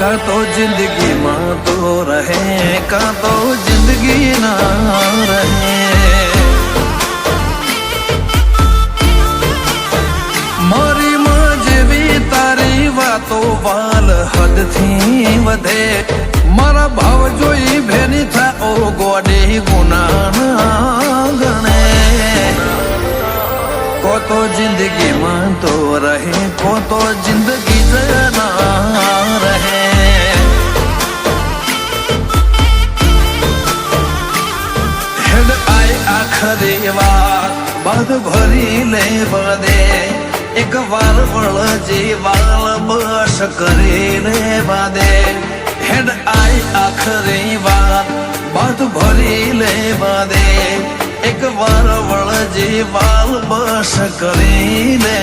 का तो जिंदगी मां तो रहे, का तो जिंदगी ना रहे। मारी मां जेवी तारी वातो वाल हद थी वधे। मारा भाव जोई भेनी था ओ गोडे गुनाह गणे। को तो जिंदगी मां तो रहे, को तो जिंदगी ना रहे। हेड आई आखरी बात भरी ले बदे। एक बार वळ जीवाल बस करे ले बदे। हेड आई आखरी बात भरी ले बदे। एक बार वळ जीवाल बस करे ले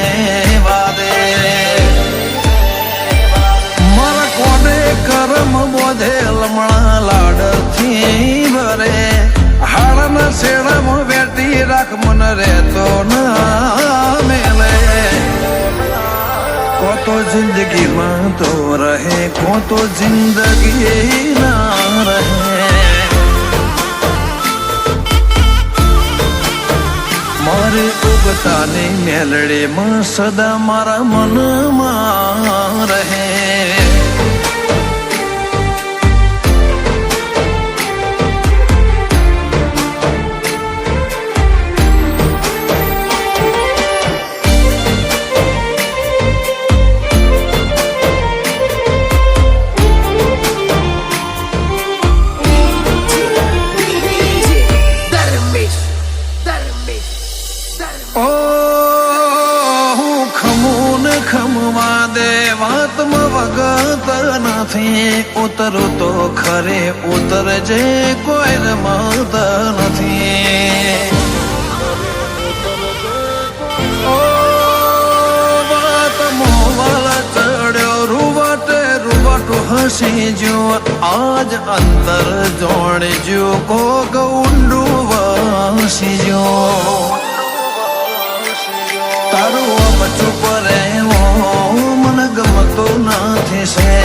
बदे। मारा कोने करम बोधे लमणा लाड थी भरे। हाड़ना सेड़म बेटी राख मन रे तो ना मेले। को तो जिंदगी मां तो रहे, को तो जिंदगी ना रहे। मारे उगता ने मेलड़े मां सदा मारा मन मां रहे। खमवा दे वात में वगत नहीं। उतरू तो खरे उतर जे कोई मत नहीं। ओ बात मोवाला चढ़ो रुवटे रुवटो हसी जो। आज अंतर जोड़ जो को गौंडू वसी जो। तारू अब चुप रे मन गमतो नाथी से।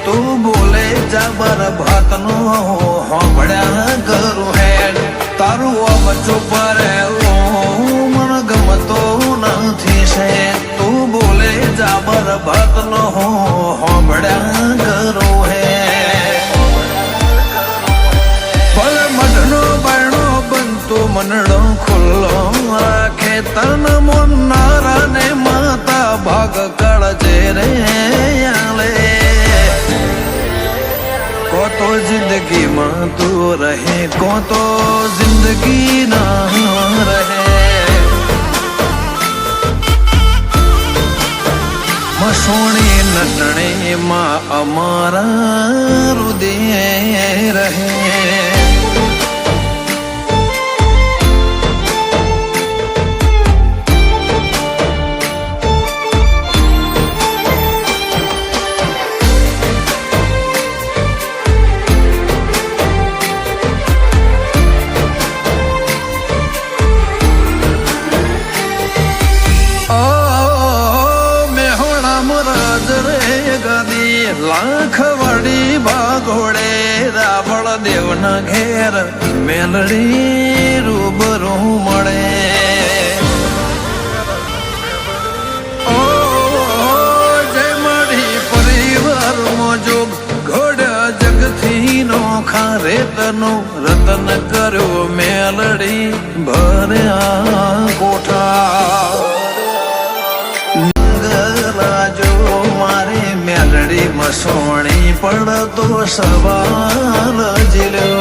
तू बोले जबर भात नो होबड़ा करू है। तारू अब चुप रे मन गमतो नाथी से। तू बोले जबर भात नो होबड़ा करू है। भल मडनो बणो बनतो मनडो खुल्लो राखे। तन मन नारा ने माता भाग कड़जे रे आले। को तो जिंदगी मां तू रहे, को तो जिंदगी ना रहे। मसोणी नटने मां अमारा हृदय रहे। लाख वड़ी भागोड़े रावण देव न घेर मेलड़ी रूबरू मड़े। ओ जय मड़ी परिवार मोजो घोड़ा जग थी नोखा रेतनो रतन करो मेलड़ी भरया कोठा। जो मारे मेलड़ी मसोणी पड़ तो सवाल जिलो।